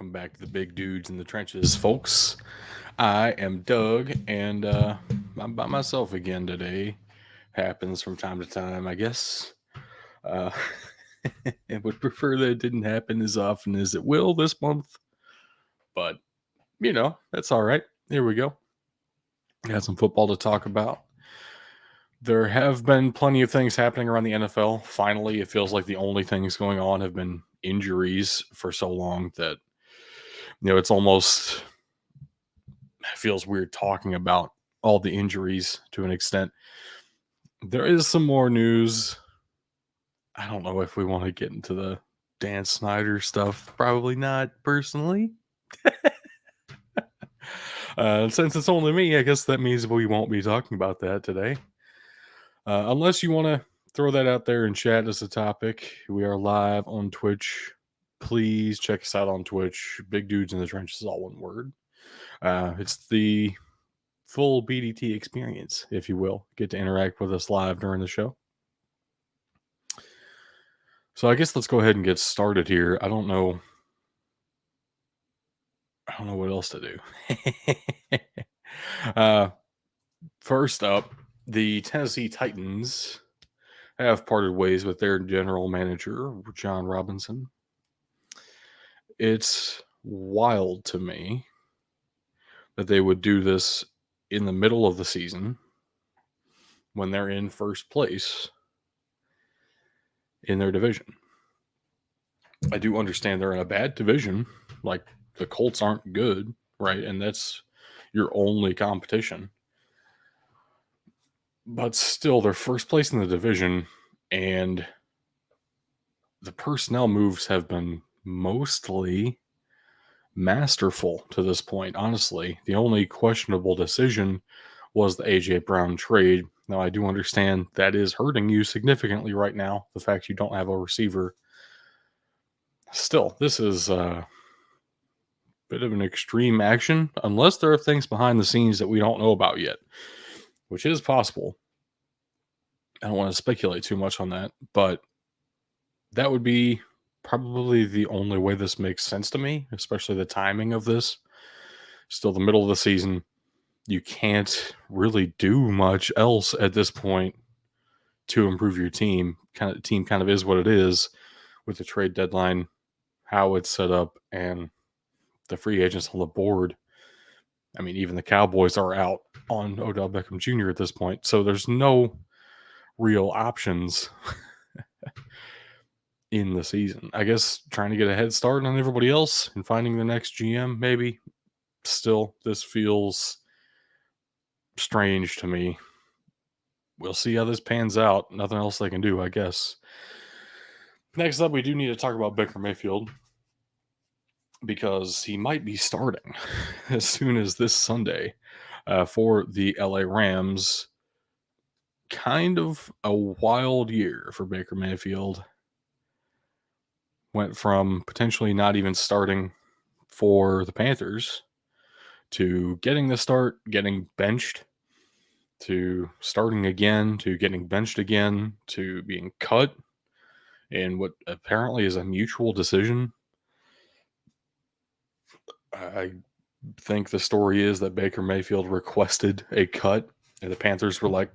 welcome back to the Big Dudes in the Trenches, folks. I am Doug, and I'm by myself again today. Happens from time to time, I guess. Uh, I would prefer that it didn't happen as often as it will this month, but that's all right. Here we go. Got some football to talk about. There have been plenty of things happening around the NFL. Finally, it feels like the only things going on have been injuries for so long that it's almost feels weird talking about all the injuries to an extent. There is some more news. I don't know if we want to get into the Dan Snyder stuff. Probably not, personally. Since it's only me, I guess that means we won't be talking about that today. Unless you want to throw that out there in chat as a topic. We are live on Twitch. Please check us out on Twitch. Big Dudes in the Trenches is all one word. It's the full BDT experience, if you will. Get to interact with us live during the show. So I guess let's go ahead and get started here. I don't know what else to do. First up, the Tennessee Titans have parted ways with their general manager, John Robinson. It's wild to me that they would do this in the middle of the season when they're in first place in their division. I do understand they're in a bad division. Like, the Colts aren't good, right? And that's your only competition. But still, they're first place in the division, and the personnel moves have been mostly masterful to this point, honestly. The only questionable decision was the A.J. Brown trade. Now, I do understand that is hurting you significantly right now, the fact you don't have a receiver. Still, this is a bit of an extreme action, unless there are things behind the scenes that we don't know about yet, which is possible. I don't want to speculate too much on that, but that would be probably the only way this makes sense to me, especially the timing of this. Still the middle of the season. You can't really do much else at this point to improve your team. Team kind of is what it is with the trade deadline, how it's set up, and the free agents on the board. I mean, even the Cowboys are out on Odell Beckham Jr. at this point, so there's no real options in the season. I guess trying to get a head start on everybody else and finding the next GM, maybe. Still, this feels strange to me. We'll see how this pans out. Nothing else they can do, I guess. Next up, we do need to talk about Baker Mayfield, because he might be starting as soon as this Sunday for the LA Rams. Kind of a wild year for Baker Mayfield. Went from potentially not even starting for the Panthers to getting the start, getting benched, to starting again, to getting benched again, to being cut in what apparently is a mutual decision. I think the story is that Baker Mayfield requested a cut, and the Panthers were like,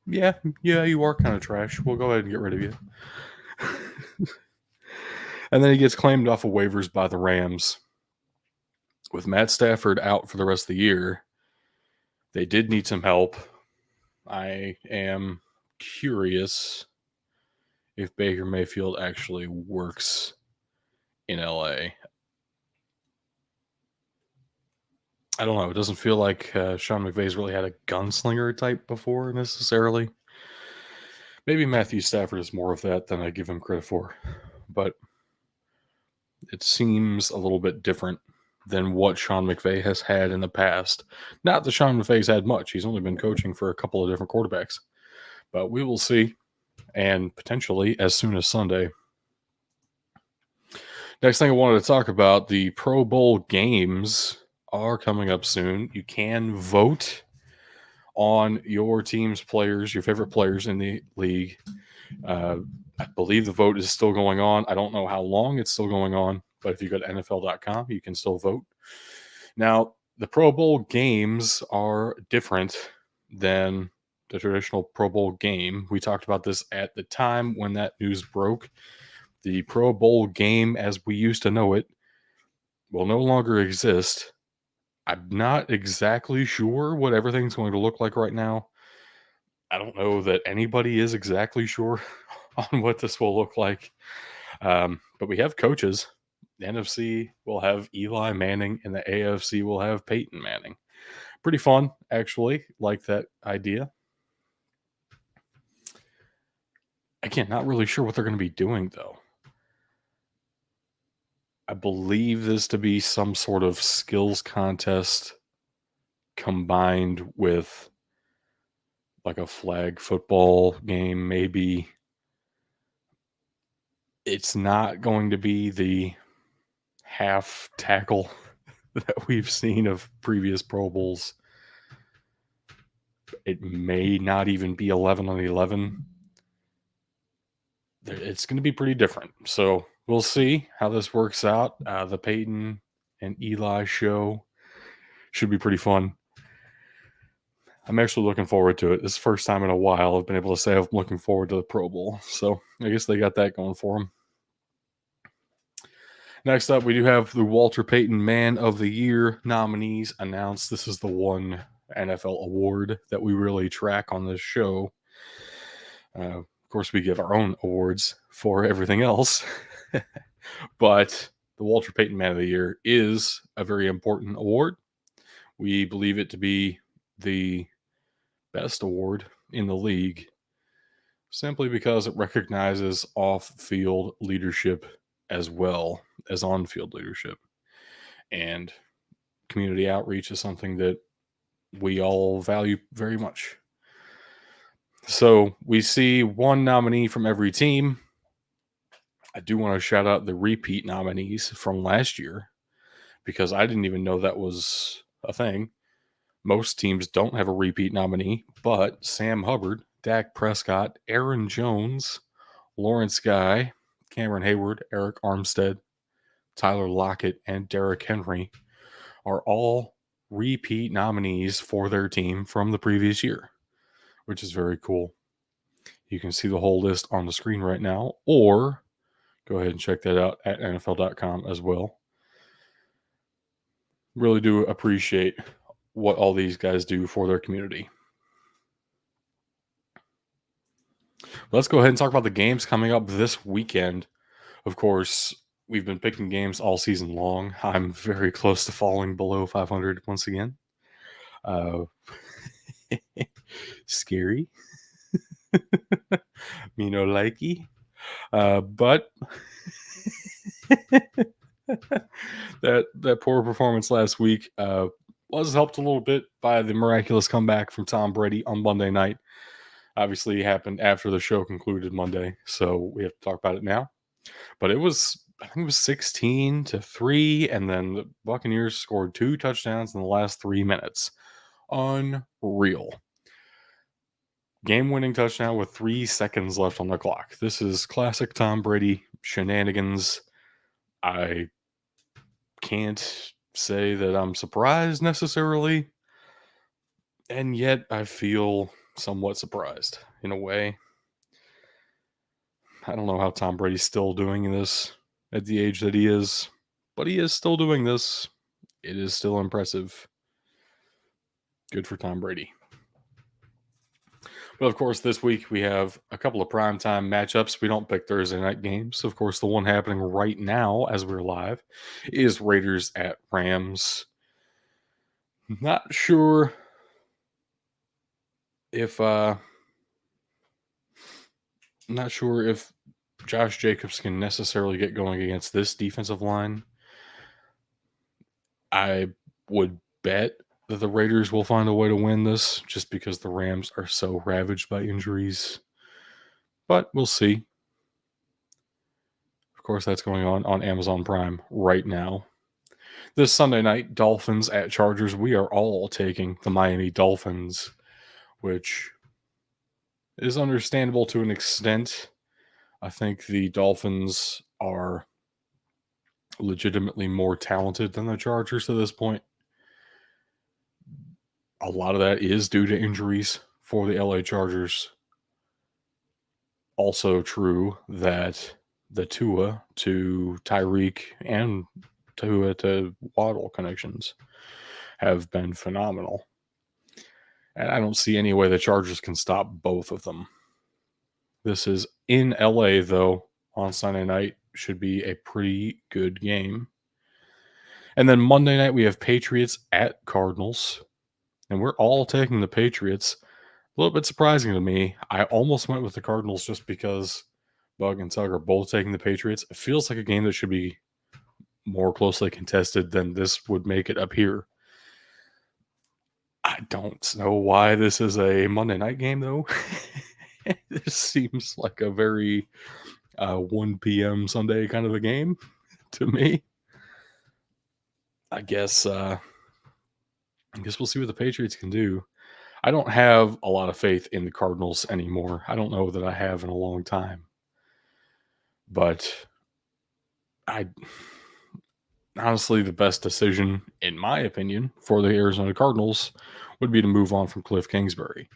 yeah, you are kind of trash. We'll go ahead and get rid of you. And then he gets claimed off of waivers by the Rams. With Matt Stafford out for the rest of the year, they did need some help. I am curious if Baker Mayfield actually works in LA. I don't know. It doesn't feel like Sean McVay's really had a gunslinger type before necessarily. Maybe Matthew Stafford is more of that than I give him credit for. But it seems a little bit different than what Sean McVay has had in the past. Not that Sean McVay's had much. He's only been coaching for a couple of different quarterbacks. But we will see. And potentially as soon as Sunday. Next thing I wanted to talk about, the Pro Bowl games are coming up soon. You can vote on your team's players, your favorite players in the league. I believe the vote is still going on. I don't know how long it's still going on. but if you go to NFL.com, you can still vote. Now, the Pro Bowl games are different than the traditional Pro Bowl game. We talked about this at the time when that news broke. The Pro Bowl game, as we used to know it, will no longer exist. I'm not exactly sure what everything's going to look like right now. I don't know that anybody is exactly sure on what this will look like. But we have coaches. The NFC will have Eli Manning, and the AFC will have Peyton Manning. Pretty fun, actually. Like that idea. Again, not really sure what they're going to be doing, though. I believe this to be some sort of skills contest combined with like a flag football game, maybe. It's not going to be the half tackle that we've seen of previous Pro Bowls. It may not even be 11 on 11. It's going to be pretty different. So we'll see how this works out. The Peyton and Eli show should be pretty fun. I'm actually looking forward to it. This is the first time in a while I've been able to say I'm looking forward to the Pro Bowl. So I guess they got that going for them. Next up, we do have the Walter Payton Man of the Year nominees announced. This is the one NFL award that we really track on this show. Of course, we give our own awards for everything else. But the Walter Payton Man of the Year is a very important award. We believe it to be the best award in the league simply because it recognizes off-field leadership as well as on-field leadership. And community outreach is something that we all value very much. So we see one nominee from every team. I do want to shout out the repeat nominees from last year because I didn't even know that was a thing. Most teams don't have a repeat nominee, but Sam Hubbard, Dak Prescott, Aaron Jones, Lawrence Guy, Cameron Hayward, Eric Armstead, Tyler Lockett, and Derrick Henry are all repeat nominees for their team from the previous year, which is very cool. You can see the whole list on the screen right now, or go ahead and check that out at NFL.com as well. Really do appreciate what all these guys do for their community. Let's go ahead and talk about the games coming up this weekend. Of course, we've been picking games all season long. I'm very close to falling below 500 once again. Scary. Me no likey. But that poor performance last week was helped a little bit by the miraculous comeback from Tom Brady on Monday night. Obviously, it happened after the show concluded Monday, so we have to talk about it now. But I think it was 16-3, and then the Buccaneers scored 2 touchdowns in the last 3 minutes. Unreal. Game-winning touchdown with 3 seconds left on the clock. This is classic Tom Brady shenanigans. I can't say that I'm surprised necessarily, and yet I feel somewhat surprised in a way. I don't know how Tom Brady's still doing this at the age that he is, but he is still doing this. It is still impressive. Good for Tom Brady. But of course, this week we have a couple of primetime matchups. We don't pick Thursday night games. Of course, the one happening right now as we're live is Raiders at Rams. Not sure if Josh Jacobs can necessarily get going against this defensive line. I would bet that the Raiders will find a way to win this just because the Rams are so ravaged by injuries. But we'll see. Of course, that's going on Amazon Prime right now. This Sunday night, Dolphins at Chargers. We are all taking the Miami Dolphins, which is understandable to an extent. I think the Dolphins are legitimately more talented than the Chargers to this point. A lot of that is due to injuries for the LA Chargers. Also true that the Tua to Tyreek and Tua to Waddle connections have been phenomenal. And I don't see any way the Chargers can stop both of them. This is in LA, though, on Sunday night. Should be a pretty good game. And then Monday night, we have Patriots at Cardinals. And we're all taking the Patriots. A little bit surprising to me. I almost went with the Cardinals just because Bug and Tug are both taking the Patriots. It feels like a game that should be more closely contested than this would make it appear. I don't know why this is a Monday night game, though. This seems like a very 1 p.m. Sunday kind of a game to me. I guess we'll see what the Patriots can do. I don't have a lot of faith in the Cardinals anymore. I don't know that I have in a long time. But I honestly, the best decision, in my opinion, for the Arizona Cardinals would be to move on from Cliff Kingsbury.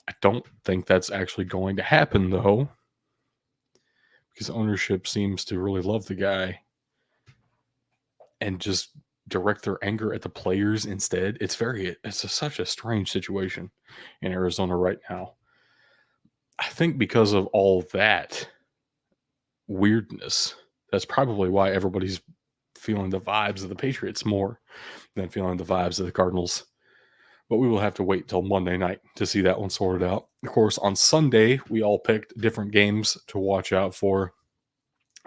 I don't think that's actually going to happen, though, because ownership seems to really love the guy and just direct their anger at the players instead. Such a strange situation in Arizona right now. I think because of all that weirdness, that's probably why everybody's feeling the vibes of the Patriots more than feeling the vibes of the Cardinals. But we will have to wait till Monday night to see that one sorted out. Of course, on Sunday, we all picked different games to watch out for.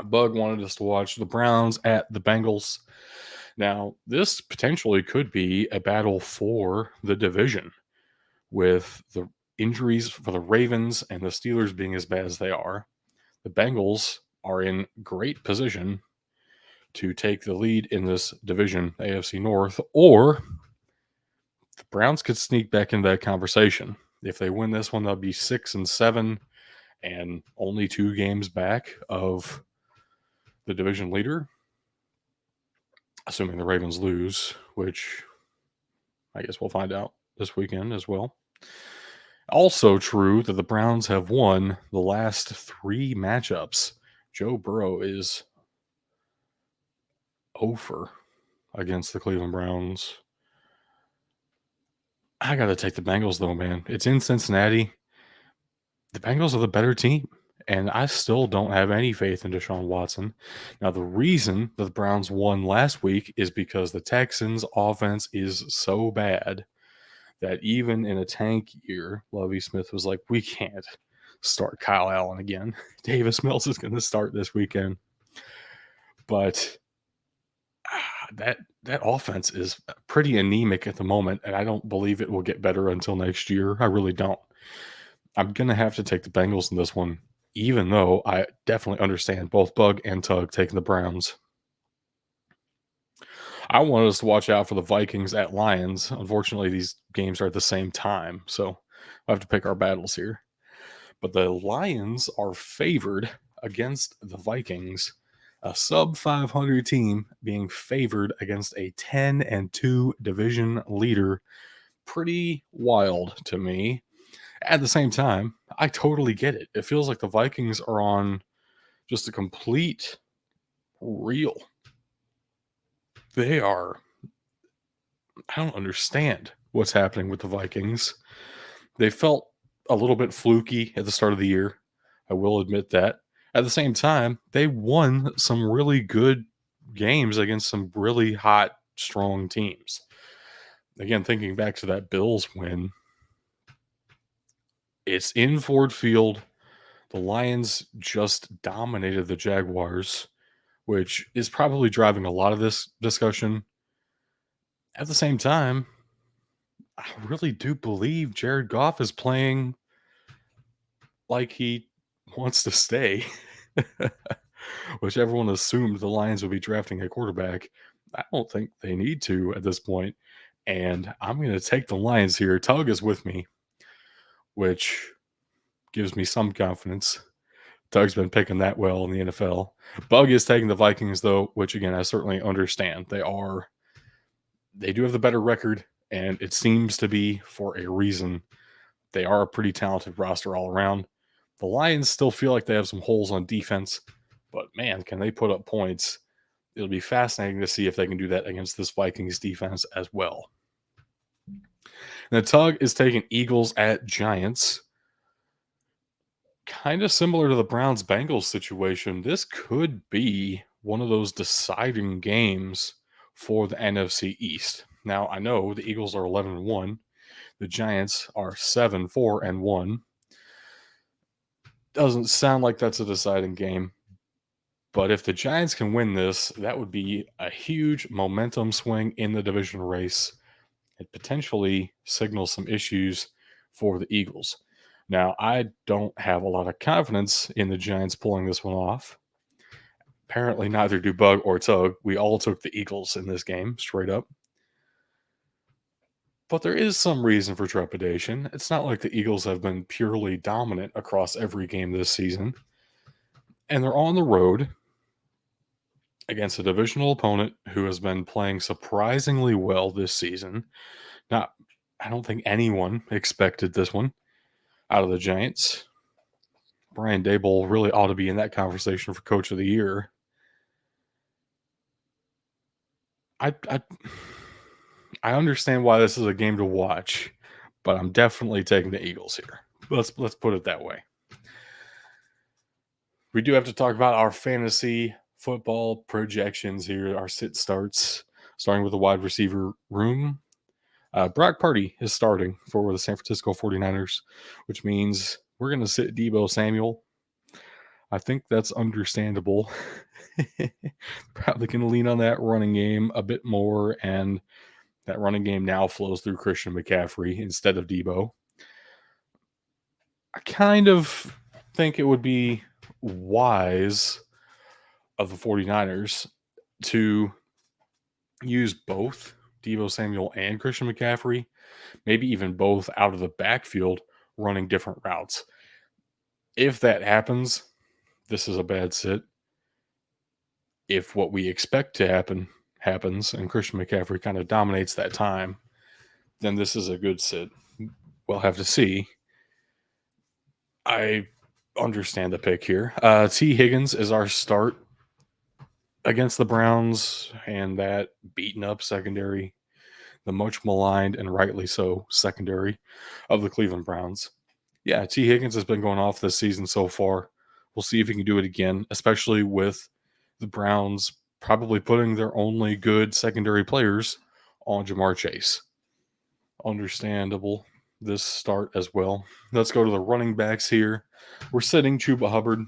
Bug wanted us to watch the Browns at the Bengals. Now, this potentially could be a battle for the division with the injuries for the Ravens and the Steelers being as bad as they are. The Bengals are in great position to take the lead in this division, AFC North, or the Browns could sneak back into that conversation. If they win this one, they'll be 6-7 and only 2 games back of the division leader, assuming the Ravens lose, which I guess we'll find out this weekend as well. Also true that the Browns have won the last 3 matchups. Joe Burrow is over against the Cleveland Browns. I got to take the Bengals, though, man. It's in Cincinnati. The Bengals are the better team, and I still don't have any faith in Deshaun Watson. Now, the reason that the Browns won last week is because the Texans' offense is so bad that even in a tank year, Lovie Smith was like, we can't start Kyle Allen again. Davis Mills is going to start this weekend. But that offense is pretty anemic at the moment, and I don't believe it will get better until next year. I really don't. I'm going to have to take the Bengals in this one, even though I definitely understand both Bug and Tug taking the Browns. I wanted us to watch out for the Vikings at Lions. Unfortunately, these games are at the same time, so we'll have to pick our battles here. But the Lions are favored against the Vikings, a sub 500 team being favored against a 10-2 division leader. Pretty wild to me. At the same time, I totally get it. It feels like the Vikings are on just a complete reel. They are. I don't understand what's happening with the Vikings. They felt a little bit fluky at the start of the year. I will admit that. At the same time, they won some really good games against some really hot, strong teams. Again, thinking back to that Bills win, it's in Ford Field. The Lions just dominated the Jaguars, which is probably driving a lot of this discussion. At the same time, I really do believe Jared Goff is playing like he wants to stay, which everyone assumed the Lions would be drafting a quarterback. I don't think they need to at this point, and I'm going to take the Lions here. Tug is with me, which gives me some confidence. Doug's been picking that well in the NFL. Bug is taking the Vikings, though, which again, I certainly understand. They do have the better record, and it seems to be for a reason. They are a pretty talented roster all around. The Lions still feel like they have some holes on defense, but man, can they put up points? It'll be fascinating to see if they can do that against this Vikings defense as well. And the Tug is taking Eagles at Giants. Kind of similar to the Browns Bengals situation. This could be one of those deciding games for the NFC East. Now, I know the Eagles are 11-1. The Giants are 7-4-1. Doesn't sound like that's a deciding game. But if the Giants can win this, that would be a huge momentum swing in the division race. It potentially signals some issues for the Eagles. Now, I don't have a lot of confidence in the Giants pulling this one off. Apparently, neither do Bug or Tug. We all took the Eagles in this game, straight up. But there is some reason for trepidation. It's not like the Eagles have been purely dominant across every game this season. And they're on the road against a divisional opponent who has been playing surprisingly well this season. I don't think anyone expected this one out of the Giants. Brian Daboll really ought to be in that conversation for Coach of the Year. I understand why this is a game to watch, but I'm definitely taking the Eagles here. Let's put it that way. We do have to talk about our fantasy football projections here. Our sit starts, starting with the wide receiver room. Brock Purdy is starting for the San Francisco 49ers, which means we're going to sit Deebo Samuel. I think that's understandable. Probably going to lean on that running game a bit more, and that running game now flows through Christian McCaffrey instead of Deebo. I kind of think it would be wise of the 49ers to use both Deebo Samuel and Christian McCaffrey, maybe even both out of the backfield running different routes. If that happens, this is a bad sit. If what we expect to happen happens and Christian McCaffrey kind of dominates that time, then this is a good sit. We'll have to see. I understand the pick here. T. Higgins is our start against the Browns and that beaten up secondary, the much maligned and rightly so secondary of the Cleveland Browns. Yeah, T. Higgins has been going off this season so far. We'll see if he can do it again, especially with the Browns probably putting their only good secondary players on Jamar Chase. Understandable, this start as well. Let's go to the running backs here. We're sitting Chuba Hubbard.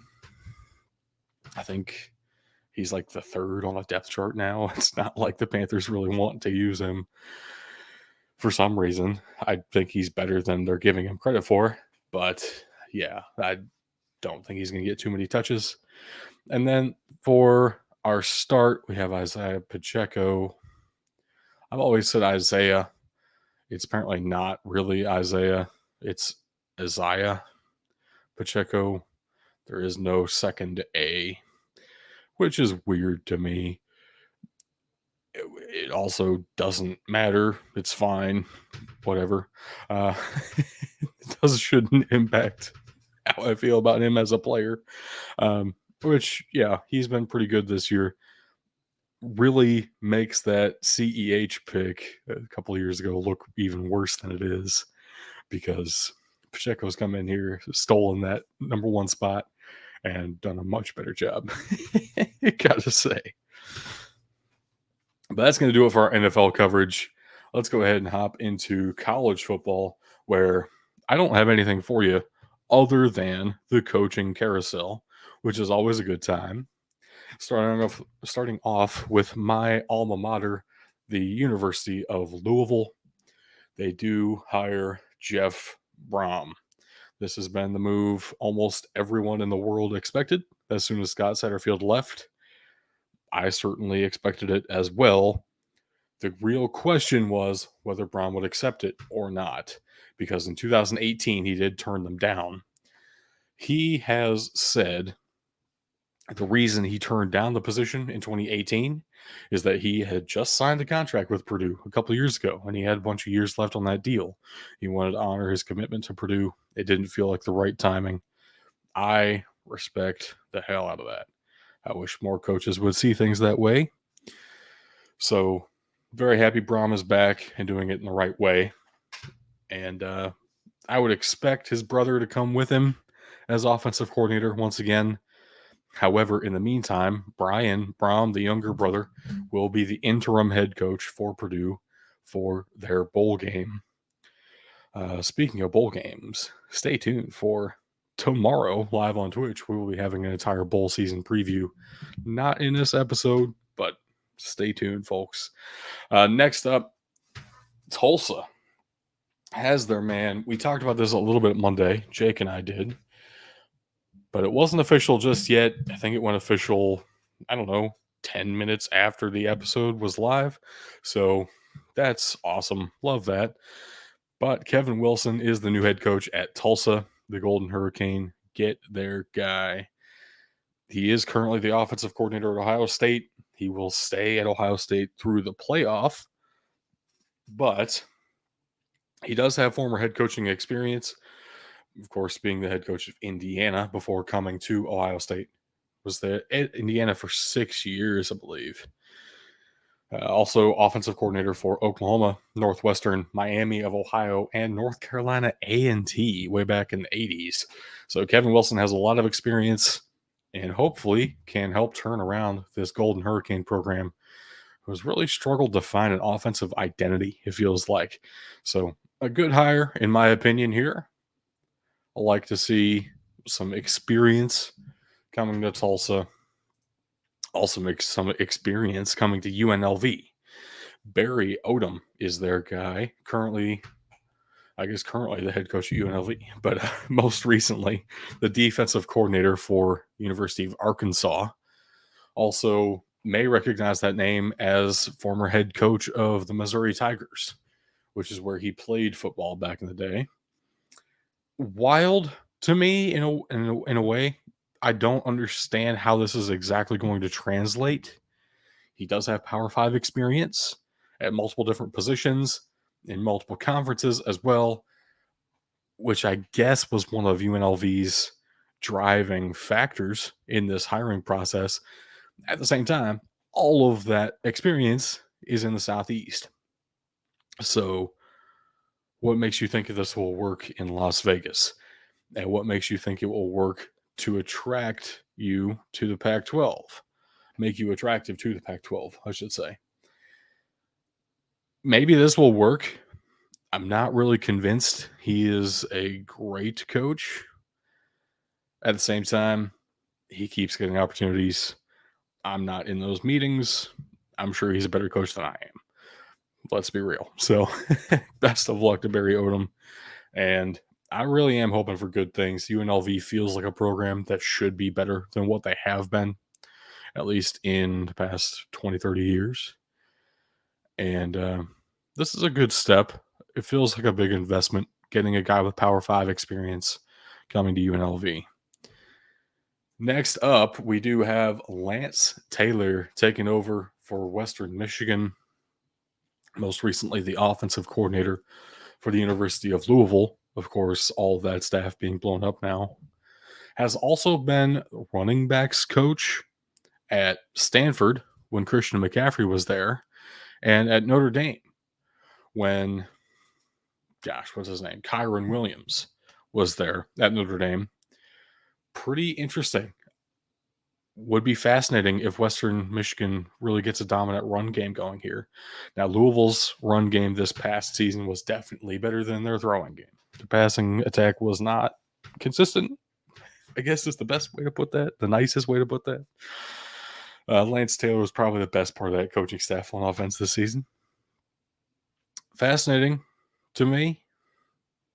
I think he's like the third on a depth chart now. It's not like the Panthers really want to use him for some reason. I think he's better than they're giving him credit for. But yeah, I don't think he's going to get too many touches. And then for our start, we have Isaiah Pacheco. I've always said Isaiah. It's apparently not really Isaiah. It's Isaiah Pacheco. There is no second A, which is weird to me. It also doesn't matter. It's fine. Whatever. It shouldn't impact how I feel about him as a player. Which, yeah, he's been pretty good this year. Really makes that CEH pick a couple of years ago look even worse than it is, because Pacheco's come in here, stolen that number one spot, and done a much better job. Gotta say. But that's going to do it for our NFL coverage. Let's go ahead and hop into college football, where I don't have anything for you other than the coaching carousel, which is always a good time. Starting off with my alma mater, the University of Louisville. They do hire Jeff Brom. This has been the move almost everyone in the world expected as soon as Scott Satterfield left. I certainly expected it as well. The real question was whether Brom would accept it or not, because in 2018 he did turn them down. He has said the reason he turned down the position in 2018 is that he had just signed a contract with Purdue a couple of years ago, and he had a bunch of years left on that deal. He wanted to honor his commitment to Purdue. It didn't feel like the right timing. I respect the hell out of that. I wish more coaches would see things that way. So, very happy Braum is back and doing it in the right way. And I would expect his brother to come with him as offensive coordinator once again. However, in the meantime, Brian Braum, the younger brother, will be the interim head coach for Purdue for their bowl game. Speaking of bowl games, stay tuned for tomorrow live on Twitch. We will be having an entire bowl season preview. Not in this episode, but stay tuned, folks. Next up, Tulsa has their man. We talked about this a little bit Monday. Jake and I did. But it wasn't official just yet. I think it went official, I don't know, 10 minutes after the episode was live. So that's awesome. Love that. But Kevin Wilson is the new head coach at Tulsa, the Golden Hurricane. Get their guy. He is currently the offensive coordinator at Ohio State. He will stay at Ohio State through the playoff. But he does have former head coaching experience. Of course, being the head coach of Indiana before coming to Ohio State. Was there at Indiana for 6 years, I believe. Also, offensive coordinator for Oklahoma, Northwestern, Miami of Ohio, and North Carolina A&T way back in the 80s. So Kevin Wilson has a lot of experience and hopefully can help turn around this Golden Hurricane program, who's really struggled to find an offensive identity, it feels like. So a good hire, in my opinion, here. I like to see some experience coming to Tulsa. Also makes some experience coming to UNLV. Barry Odom is their guy. Currently the head coach at UNLV, but most recently the defensive coordinator for University of Arkansas. Also may recognize that name as former head coach of the Missouri Tigers, which is where he played football back in the day. Wild to me in a way. I don't understand how this is exactly going to translate. He does have Power 5 experience at multiple different positions in multiple conferences as well, which I guess was one of UNLV's driving factors in this hiring process. At the same time, all of that experience is in the Southeast. So, what makes you think this will work in Las Vegas? And what makes you think it will work to attract you to the Pac 12? Make you attractive to the Pac 12, I should say. Maybe this will work. I'm not really convinced he is a great coach. At the same time, he keeps getting opportunities. I'm not in those meetings. I'm sure he's a better coach than I am. Let's be real. So, best of luck to Barry Odom. And I really am hoping for good things. UNLV feels like a program that should be better than what they have been, at least in the past 20, 30 years. And this is a good step. It feels like a big investment getting a guy with Power 5 experience coming to UNLV. Next up, we do have Lance Taylor taking over for Western Michigan. Most recently, the offensive coordinator for the University of Louisville. Of course, all of that staff being blown up now. Has also been running backs coach at Stanford when Christian McCaffrey was there, and at Notre Dame when, what's his name? Kyron Williams was there at Notre Dame. Pretty interesting. Would be fascinating if Western Michigan really gets a dominant run game going here. Now, Louisville's run game this past season was definitely better than their throwing game. The passing attack was not consistent, I guess is the best way to put that, the nicest way to put that. Lance Taylor was probably the best part of that coaching staff on offense this season. Fascinating to me.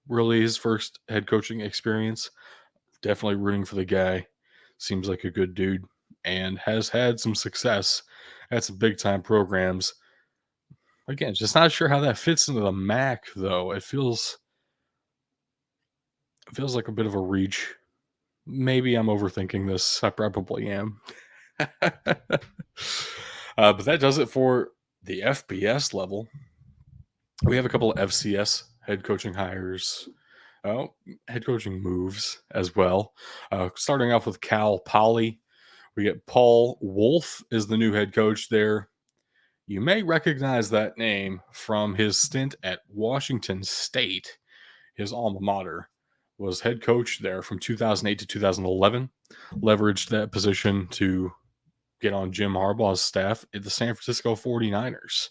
Really his first head coaching experience. Definitely rooting for the guy. Seems like a good dude and has had some success at some big time programs. Again, just not sure how that fits into the MAC though. It feels like a bit of a reach. maybe I'm overthinking this. I probably am. But that does it for the FBS level. We have a couple of FCS head coaching hires, oh, head coaching moves as well. Starting off with Cal Poly, we get Paul Wolf is the new head coach there. You may recognize that name from his stint at Washington State, his alma mater. Was head coach there from 2008 to 2011. Leveraged that position to get on Jim Harbaugh's staff at the San Francisco 49ers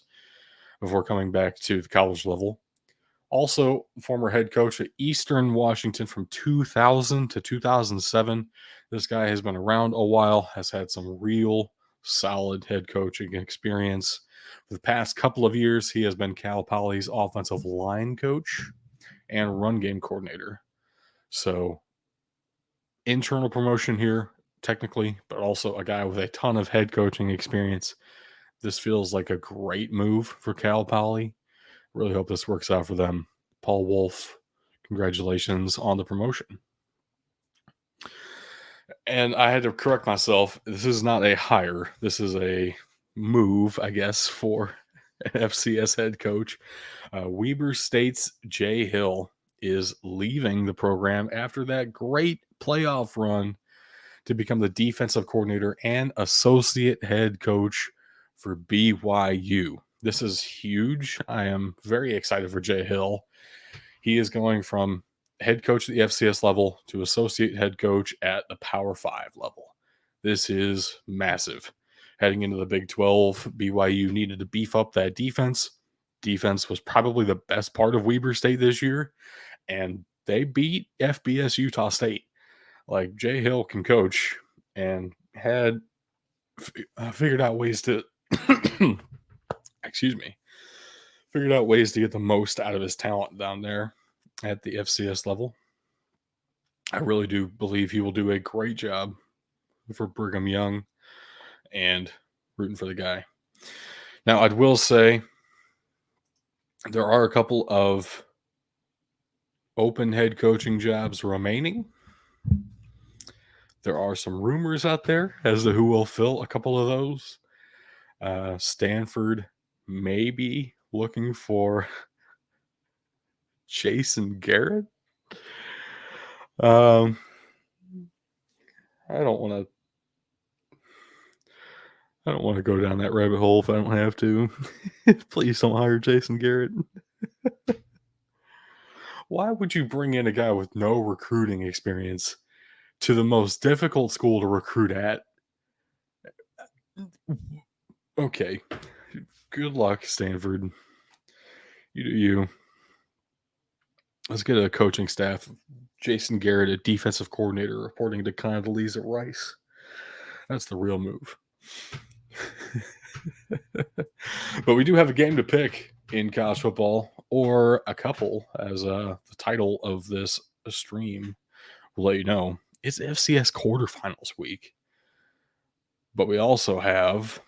before coming back to the college level. Also, former head coach at Eastern Washington from 2000 to 2007. This guy has been around a while, has had some real solid head coaching experience. For the past couple of years, he has been Cal Poly's offensive line coach and run game coordinator. So, internal promotion here, technically, but also a guy with a ton of head coaching experience. This feels like a great move for Cal Poly. Really hope this works out for them. Paul Wolf, congratulations on the promotion. And I had to correct myself. This is not a hire. This is a move, I guess, for an FCS head coach. Weber State's Jay Hill is leaving the program after that great playoff run to become the defensive coordinator and associate head coach for BYU. This is huge. I am very excited for Jay Hill. He is going from head coach at the FCS level to associate head coach at the Power 5 level. This is massive. Heading into the Big 12, BYU needed to beef up that defense. Defense was probably the best part of Weber State this year, and they beat FBS Utah State. Like, Jay Hill can coach and had figured out ways to excuse me, figured out ways to get the most out of his talent down there at the FCS level. I really do believe he will do a great job for Brigham Young, and rooting for the guy. Now, I will say there are a couple of open head coaching jobs remaining. There are some rumors out there as to who will fill a couple of those. Stanford may be looking for Jason Garrett. I don't want to. I don't want to go down that rabbit hole if I don't have to. Please don't hire Jason Garrett. Why would you bring in a guy with no recruiting experience to the most difficult school to recruit at? Okay. Good luck, Stanford. You do you. Let's get a coaching staff. Jason Garrett, a defensive coordinator, reporting to Condoleezza Rice. That's the real move. But we do have a game to pick in college football, or a couple, as the title of this stream will let you know. It's FCS Quarterfinals week. But we also have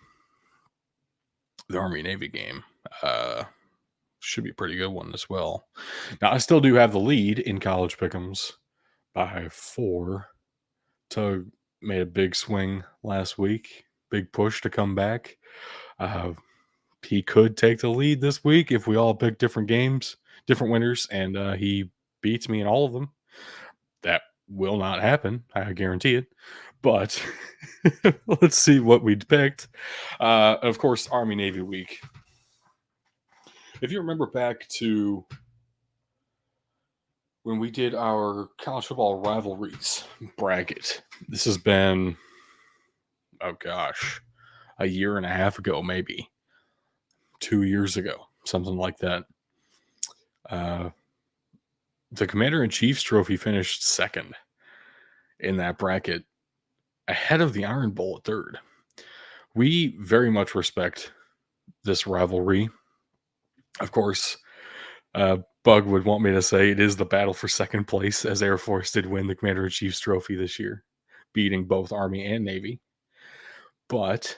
the Army-Navy game. Should be a pretty good one as well. Now, I still do have the lead in college pick'ems by 4. Tug made a big swing last week. Big push to come back. He could take the lead this week if we all pick different games, different winners, and he beats me in all of them. That will not happen. I guarantee it. But let's see what we picked. Of course, Army-Navy week. If you remember back to when we did our college football rivalries bracket, this has been, oh gosh, a year and a half ago, maybe 2 years ago, something like that. The Commander-in-Chief's trophy finished second in that bracket, ahead of the Iron Bowl at third. We very much respect this rivalry. Of course, Bug would want me to say it is the battle for second place, as Air Force did win the Commander-in-Chief's trophy this year, beating both Army and Navy. But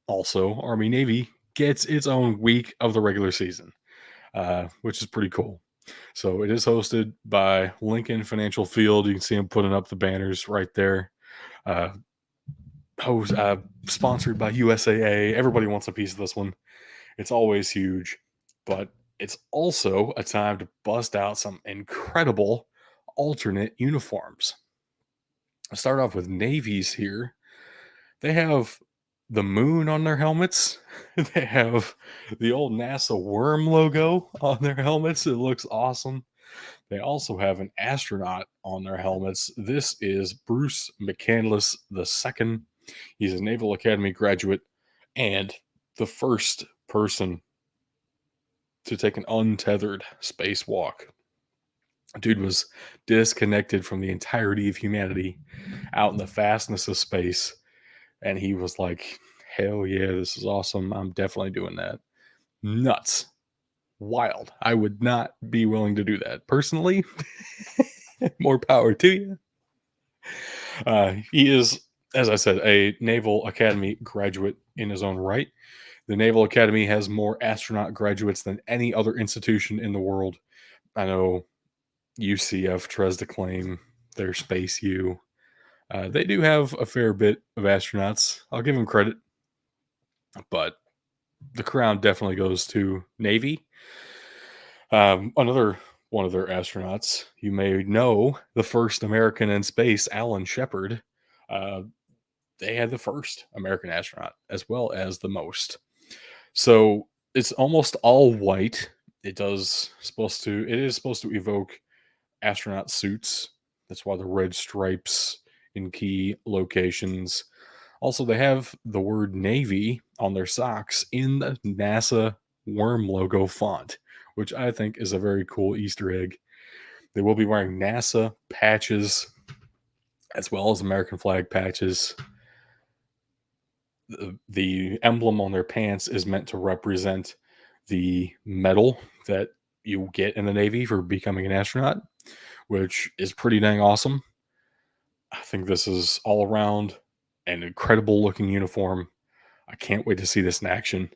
also, Army-Navy gets its own week of the regular season, which is pretty cool. So it is hosted by Lincoln Financial Field. You can see them putting up the banners right there. Uh, Sponsored by USAA. Everybody wants a piece of this one. It's always huge, but it's also a time to bust out some incredible alternate uniforms. I'll start off with navies here. They have the moon on their helmets. They have the old NASA worm logo on their helmets. It looks awesome. They also have an astronaut on their helmets. This is Bruce McCandless II. He's a Naval Academy graduate and the first person to take an untethered spacewalk. Dude was disconnected from the entirety of humanity out in the fastness of space. And he was like, hell yeah, this is awesome. I'm definitely doing that. Nuts. Wild. I would not be willing to do that. Personally, more power to you. He is, as I said, a Naval Academy graduate in his own right. The Naval Academy has more astronaut graduates than any other institution in the world. I know UCF tries to claim their Space U. They do have a fair bit of astronauts. I'll give them credit. But the crown definitely goes to Navy. Another one of their astronauts, you may know, the first American in space, Alan Shepard. Uh, they had the first American astronaut as well as the most. So it's almost all white. It is supposed to evoke astronaut suits. That's why the red stripes in key locations. Also, they have the word Navy on their socks in the NASA worm logo font, which I think is a very cool Easter egg. They will be wearing NASA patches as well as American flag patches. The emblem on their pants is meant to represent the medal that you get in the Navy for becoming an astronaut, which is pretty dang awesome. I think this is all around an incredible looking uniform. I can't wait to see this in action,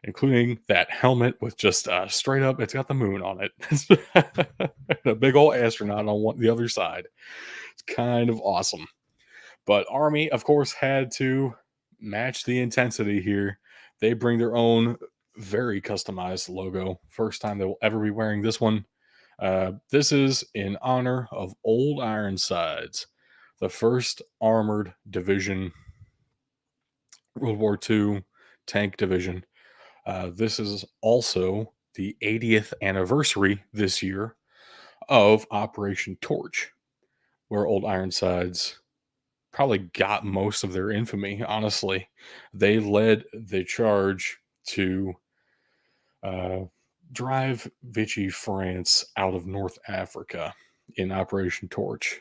including that helmet with just straight up, it's got the moon on it. A big old astronaut on the other side. It's kind of awesome. But Army, of course, had to match the intensity here. They bring their own very customized logo. First time they will ever be wearing this one. This is in honor of Old Ironsides, the first armored division, World War II tank division. This is also the 80th anniversary this year of Operation Torch, where Old Ironsides probably got most of their infamy, honestly. They led the charge to uh, drive Vichy France out of North Africa in Operation Torch.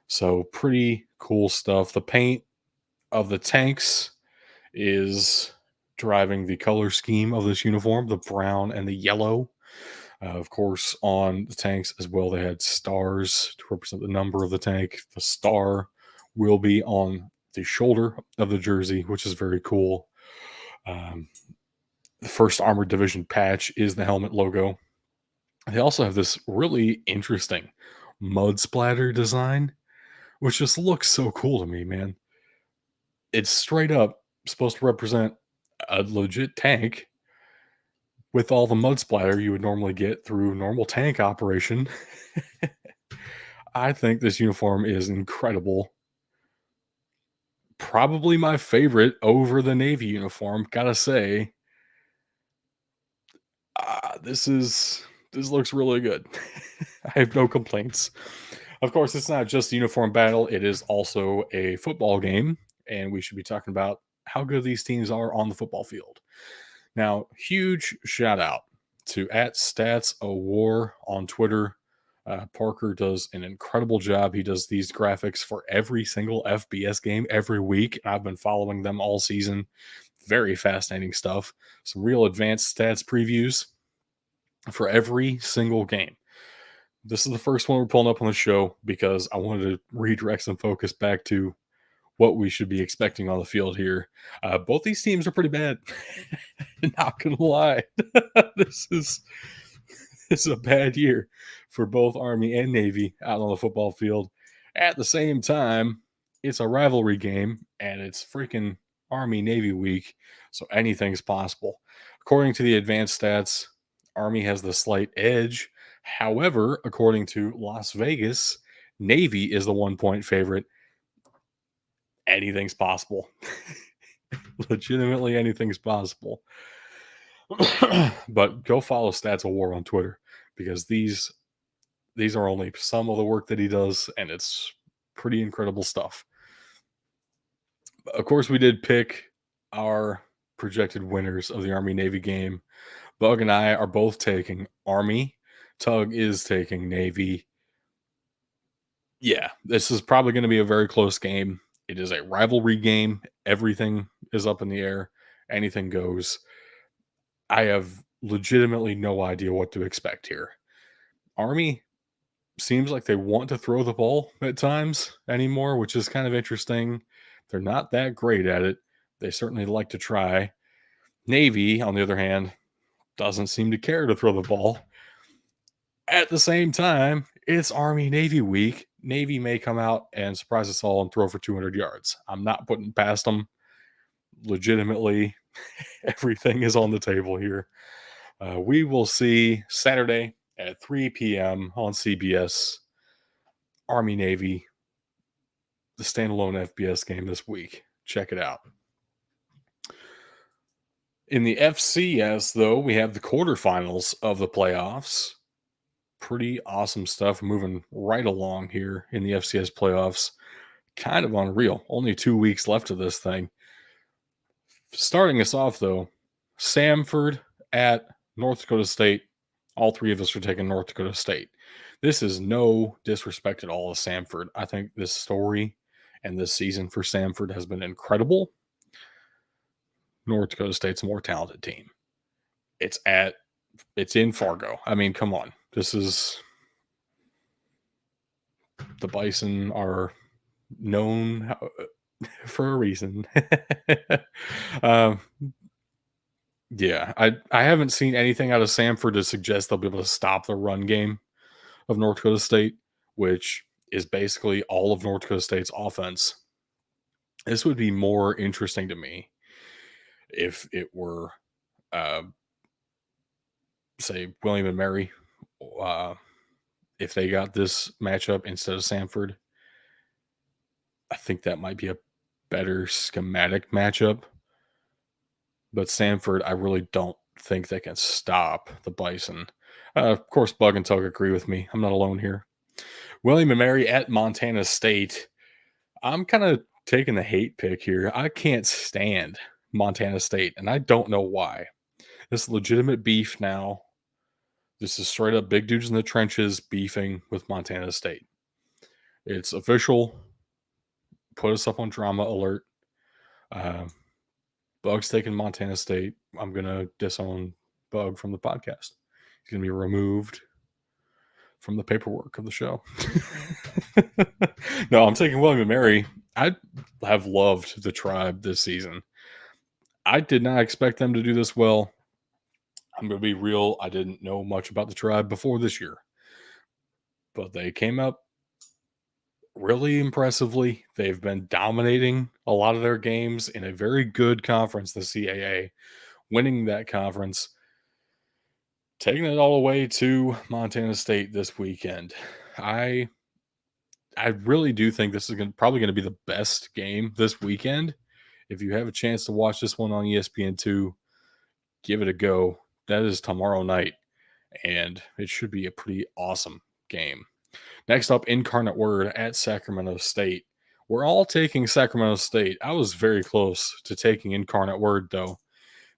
So, pretty cool stuff. The paint of the tanks is driving the color scheme of this uniform, the brown and the yellow. Of course, on the tanks as well, they had stars to represent the number of the tank. The star will be on the shoulder of the jersey, which is very cool. The first Armored Division patch is the helmet logo. They also have this really interesting mud splatter design, which just looks so cool to me, man. It's straight up supposed to represent a legit tank with all the mud splatter you would normally get through normal tank operation. I think this uniform is incredible. Probably my favorite over the Navy uniform. Gotta say, this looks really good. I have no complaints. Of course, it's not just a uniform battle; it is also a football game, and we should be talking about how good these teams are on the football field. Now, huge shout out to @StatsAwar on Twitter. Parker does an incredible job. He does these graphics for every single FBS game every week. I've been following them all season. Very fascinating stuff. Some real advanced stats previews for every single game. This is the first one we're pulling up on the show because I wanted to redirect some focus back to what we should be expecting on the field here. Both these teams are pretty bad. Not gonna lie, this is is a bad year for both Army and Navy out on the football field. At the same time, it's a rivalry game and it's freaking Army Navy week, so anything's possible. According to the advanced stats, Army has the slight edge. However, according to Las Vegas, Navy is the 1 point favorite. Anything's possible. Legitimately, anything's possible. But go follow Stats of War on Twitter because these are only some of the work that he does, and it's pretty incredible stuff. Of course, we did pick our projected winners of the Army Navy game. Bug and I are both taking Army. Tug is taking Navy. Yeah, this is probably going to be a very close game. It is a rivalry game. Everything is up in the air. Anything goes. I have legitimately no idea what to expect here. Army seems like they want to throw the ball at times anymore, which is kind of interesting. They're not that great at it. They certainly like to try. Navy, on the other hand, doesn't seem to care to throw the ball. At the same time, it's Army Navy week. Navy may come out and surprise us all and throw for 200 yards. I'm not putting past them. Legitimately, everything is on the table here. We will see Saturday at 3 p.m. on CBS. Army Navy, the standalone FBS game this week. Check it out. In the FCS, though, we have the quarterfinals of the playoffs. Pretty awesome stuff moving right along here in the FCS playoffs. Kind of unreal. Only 2 weeks left of this thing. Starting us off, though, Samford at North Dakota State. All three of us are taking North Dakota State. This is no disrespect at all to Samford. I think this story and this season for Samford has been incredible. North Dakota State's a more talented team. It's in Fargo. I mean, come on. This is the Bison are known for a reason. Yeah, I haven't seen anything out of Samford to suggest they'll be able to stop the run game of North Dakota State, which is basically all of North Dakota State's offense. This would be more interesting to me if it were, say, William and Mary, if they got this matchup instead of Samford. I think that might be a better schematic matchup. But Samford, I really don't think they can stop the Bison. Of course, Bug and Tug agree with me. I'm not alone here. William and Mary at Montana State. I'm kind of taking the hate pick here. I can't stand Montana State, and I don't know why. This is legitimate beef now. This is straight up big dudes in the trenches beefing with Montana State. It's official. Put us up on drama alert. Bug's taking Montana State. I'm going to disown Bug from the podcast. He's going to be removed from the paperwork of the show. No, I'm taking William and Mary. I have loved the Tribe this season. I did not expect them to do this well. I'm going to be real. I didn't know much about the Tribe before this year. But they came up really impressively. They've been dominating a lot of their games in a very good conference, the CAA, winning that conference, taking it all the way to Montana State this weekend. I really do think this is probably going to be the best game this weekend. If you have a chance to watch this one on ESPN2, give it a go. That is tomorrow night, and it should be a pretty awesome game. Next up, Incarnate Word at Sacramento State. We're all taking Sacramento State. I was very close to taking Incarnate Word, though,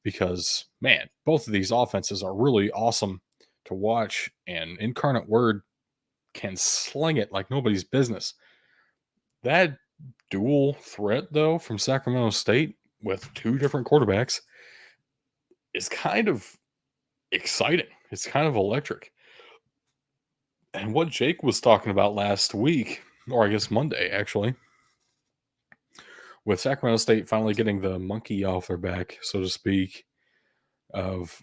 because, man, both of these offenses are really awesome to watch, and Incarnate Word can sling it like nobody's business. That dual threat, though, from Sacramento State with two different quarterbacks is kind of exciting. It's kind of electric. And what Jake was talking about last week, or I guess Monday, actually, with Sacramento State finally getting the monkey off their back, so to speak, of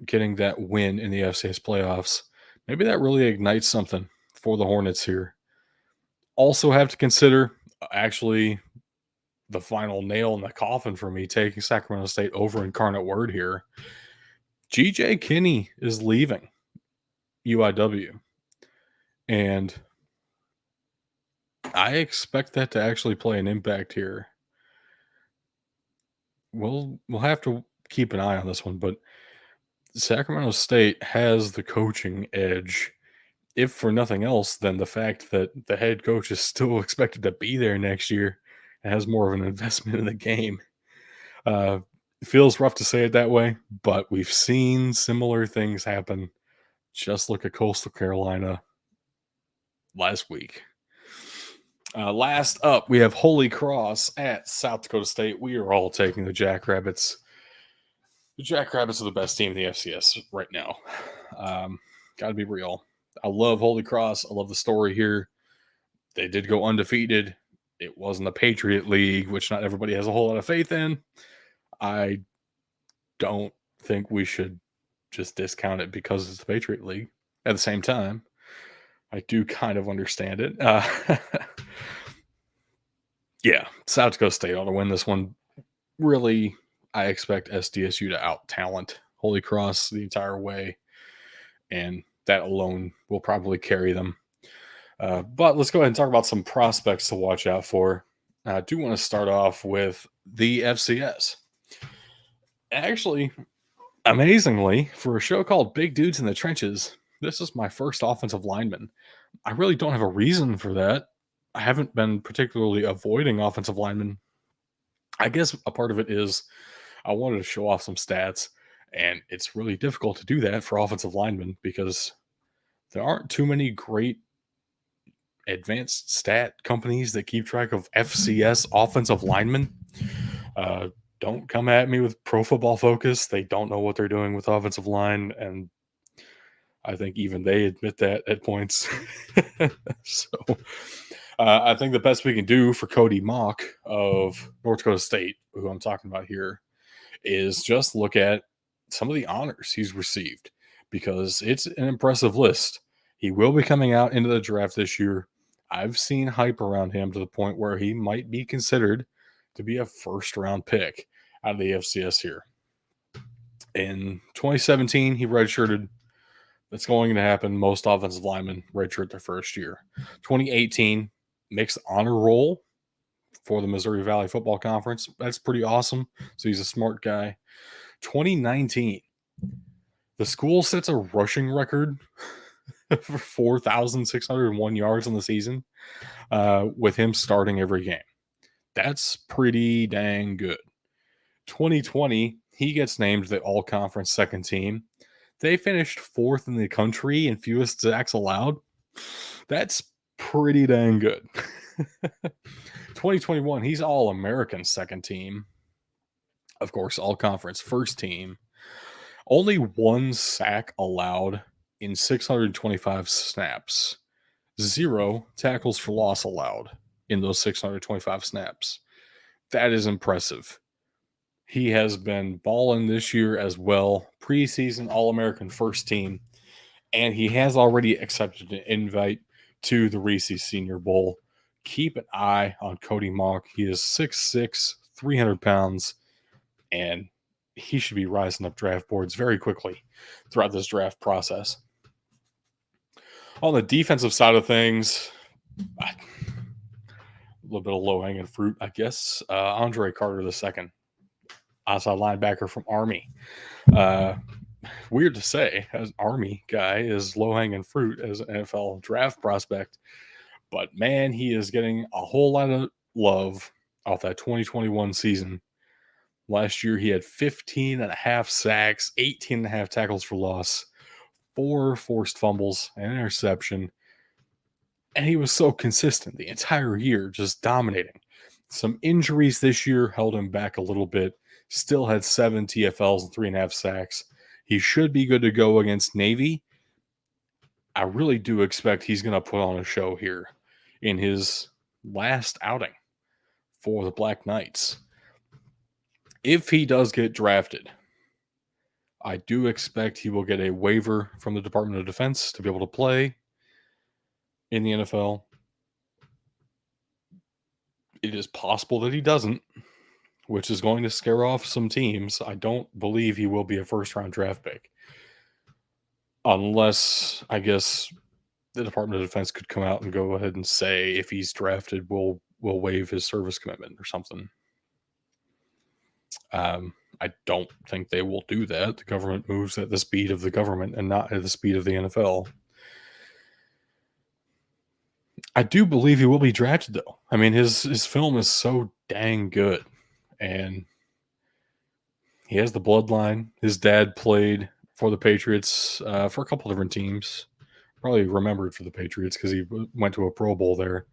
getting that win in the FCS playoffs. Maybe that really ignites something for the Hornets here. Also have to consider actually the final nail in the coffin for me taking Sacramento State over Incarnate Word here. GJ Kinney is leaving UIW. And I expect that to actually play an impact here. We'll have to keep an eye on this one, but Sacramento State has the coaching edge, if for nothing else than the fact that the head coach is still expected to be there next year and has more of an investment in the game. It feels rough to say it that way, but we've seen similar things happen. Just look at Coastal Carolina last week. Last up, we have Holy Cross at South Dakota State. We are all taking the Jackrabbits. The Jackrabbits are the best team in the FCS right now. Got to be real. I love Holy Cross. I love the story here. They did go undefeated. It wasn't the Patriot League, which not everybody has a whole lot of faith in. I don't think we should just discount it because it's the Patriot League. At the same time, I do kind of understand it. Yeah, South Dakota State ought to win this one. Really, I expect SDSU to out-talent Holy Cross the entire way, and that alone will probably carry them. But let's go ahead and talk about some prospects to watch out for. I do want to start off with the FCS. Actually, amazingly, for a show called Big Dudes in the Trenches, this is my first offensive lineman. I really don't have a reason for that. I haven't been particularly avoiding offensive linemen. I guess a part of it is I wanted to show off some stats, and it's really difficult to do that for offensive linemen because there aren't too many great advanced stat companies that keep track of FCS offensive linemen. Don't come at me with Pro Football Focus. They don't know what they're doing with offensive line, and I think even they admit that at points. So I think the best we can do for Cody Mock of North Dakota State, who I'm talking about here, is just look at some of the honors he's received because it's an impressive list. He will be coming out into the draft this year. I've seen hype around him to the point where he might be considered to be a first-round pick out of the FCS here. In 2017, he redshirted. That's going to happen. Most offensive linemen redshirt their first year. 2018, mixed honor roll for the Missouri Valley Football Conference. That's pretty awesome. So he's a smart guy. 2019, the school sets a rushing record for 4,601 yards in the season with him starting every game. That's pretty dang good. 2020, he gets named the all-conference second team. They finished fourth in the country in fewest sacks allowed. That's pretty dang good. 2021, he's all-American second team. Of course, all-conference first team. Only one sack allowed in 625 snaps. 0 tackles for loss allowed in those 625 snaps. That is impressive. He has been balling this year as well. Preseason All-American first team. And he has already accepted an invite to the Reese's Senior Bowl. Keep an eye on Cody Mock. He is 6'6", 300 pounds, and he should be rising up draft boards very quickly throughout this draft process. On the defensive side of things, a little bit of low-hanging fruit, I guess. Andre Carter II, outside linebacker from Army. Weird to say, as Army guy is low-hanging fruit as an NFL draft prospect, but man, he is getting a whole lot of love off that 2021 season. Last year, he had 15 and a half sacks, 18 and a half tackles for loss, 4 forced fumbles, and an interception. And he was so consistent the entire year, just dominating. Some injuries this year held him back a little bit. Still had 7 TFLs and 3.5 sacks. He should be good to go against Navy. I really do expect he's going to put on a show here in his last outing for the Black Knights. If he does get drafted, I do expect he will get a waiver from the Department of Defense to be able to play in the NFL. It is possible that he doesn't, which is going to scare off some teams. I don't believe he will be a first-round draft pick. Unless, I guess, the Department of Defense could come out and go ahead and say if he's drafted, we'll waive his service commitment or something. I don't think they will do that. The government moves at the speed of the government and not at the speed of the NFL. I do believe he will be drafted, though. I mean, his film is so dang good, and he has the bloodline. His dad played for the Patriots for a couple different teams. Probably remembered for the Patriots because he went to a Pro Bowl there.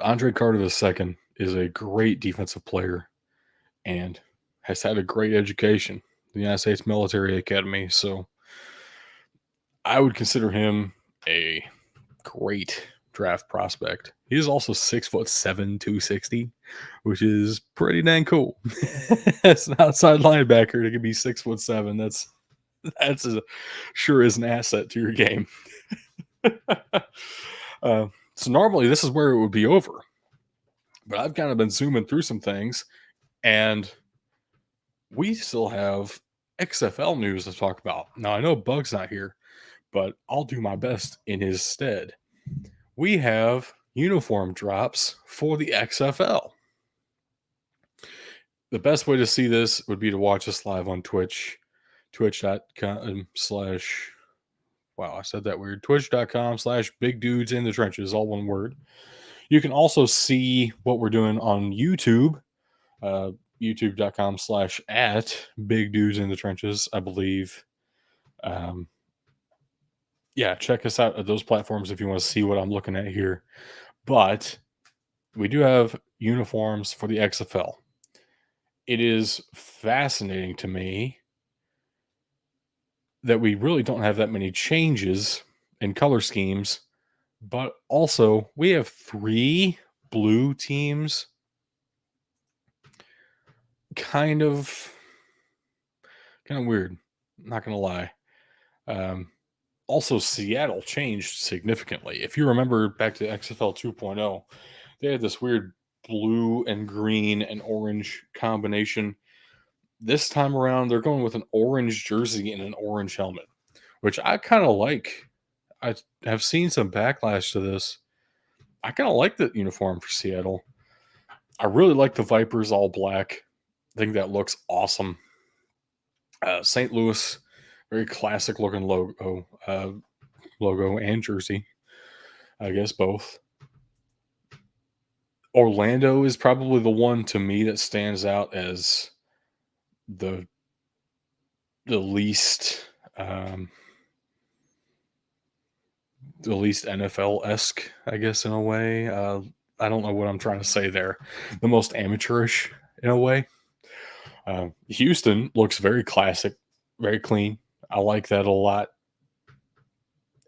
Andre Carter II is a great defensive player and has had a great education, the United States Military Academy. So I would consider him a great draft prospect. He is also 6'7", 260, which is pretty dang cool. As an outside linebacker to be 6'7", that's sure is an asset to your game. So normally this is where it would be over, but I've kind of been zooming through some things, and we still have XFL news to talk about. Now I know Bug's not here, but I'll do my best in his stead. We have uniform drops for the XFL. The best way to see this would be to watch us live on Twitch, twitch.com/ wow, I said that weird, twitch.com/big dudes in the trenches, all one word. You can also see what we're doing on YouTube, youtube.com/@big dudes in the trenches, I believe. Yeah, check us out at those platforms if you want to see what I'm looking at here. But we do have uniforms for the XFL. It is fascinating to me that we really don't have that many changes in color schemes, but also we have 3 blue teams. Kind of weird, not gonna lie. Also, Seattle changed significantly. If you remember back to XFL 2.0, they had this weird blue and green and orange combination. This time around, they're going with an orange jersey and an orange helmet, which I kind of like. I have seen some backlash to this. I kind of like the uniform for Seattle. I really like the Vipers all black. I think that looks awesome. St. Louis, very classic looking logo and jersey. I guess both. Orlando is probably the one to me that stands out as the least NFL-esque, I guess, in a way. I don't know what I'm trying to say there. The most amateurish in a way. Houston looks very classic, very clean. I like that a lot,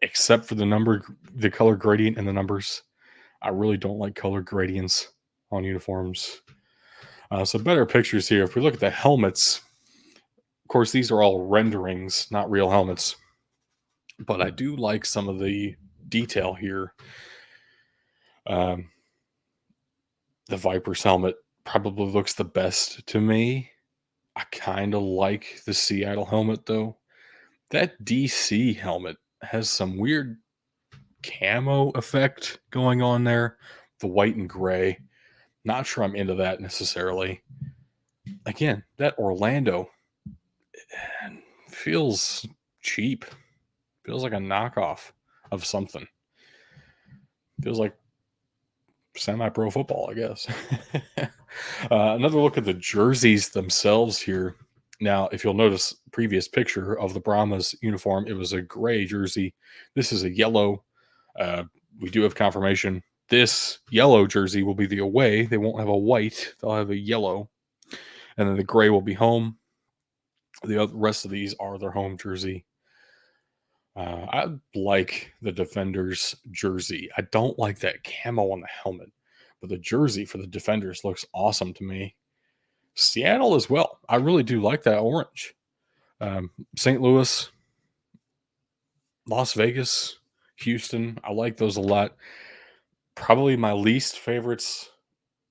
except for the color gradient and the numbers. I really don't like color gradients on uniforms. So better pictures here. If we look at the helmets, of course, these are all renderings, not real helmets. But I do like some of the detail here. The Vipers helmet probably looks the best to me. I kind of like the Seattle helmet, though. That DC helmet has some weird camo effect going on there. The white and gray. Not sure I'm into that necessarily. Again, that Orlando feels cheap. Feels like a knockoff of something. Feels like semi-pro football, I guess. Another look at the jerseys themselves here. Now, if you'll notice, previous picture of the Brahmas uniform, it was a gray jersey. This is a yellow. We do have confirmation. This yellow jersey will be the away. They won't have a white. They'll have a yellow. And then the gray will be home. The rest of these are their home jersey. I like the Defenders jersey. I don't like that camo on the helmet, but the jersey for the Defenders looks awesome to me. Seattle as well. I really do like that orange. St. Louis, Las Vegas, Houston. I like those a lot. Probably my least favorites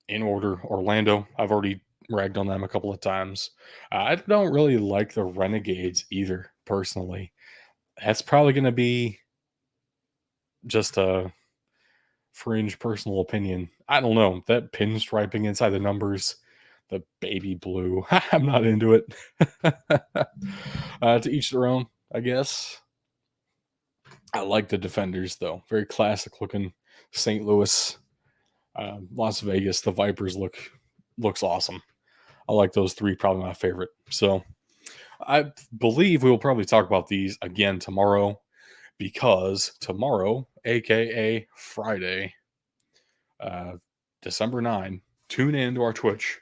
in order, Orlando. I've already ragged on them a couple of times. I don't really like the Renegades either, personally. That's probably going to be just a fringe personal opinion. I don't know. That pinstriping inside the numbers, the baby blue, I'm not into it. To each their own, I guess. I like the defenders, though. Very classic looking St. Louis. Las Vegas, the Vipers looks awesome. I like those three, probably my favorite. So I believe we will probably talk about these again tomorrow, because tomorrow, aka Friday, uh, December 9, tune in to our Twitch,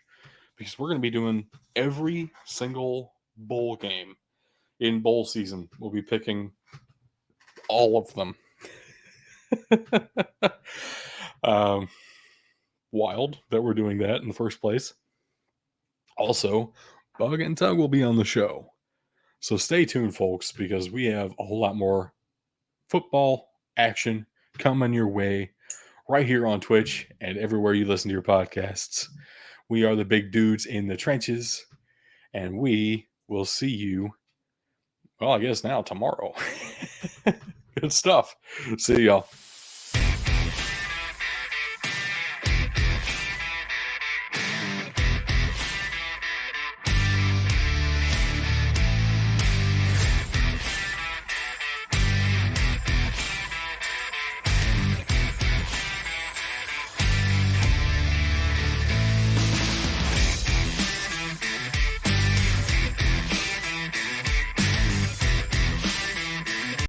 because we're going to be doing every single bowl game in bowl season. We'll be picking all of them. um, Wild that we're doing that in the first place. Also, Bug and Tug will be on the show. So stay tuned, folks, because we have a whole lot more football action coming your way right here on Twitch and everywhere you listen to your podcasts. We are the big dudes in the trenches, and we will see you, well, I guess now tomorrow. Good stuff. See y'all.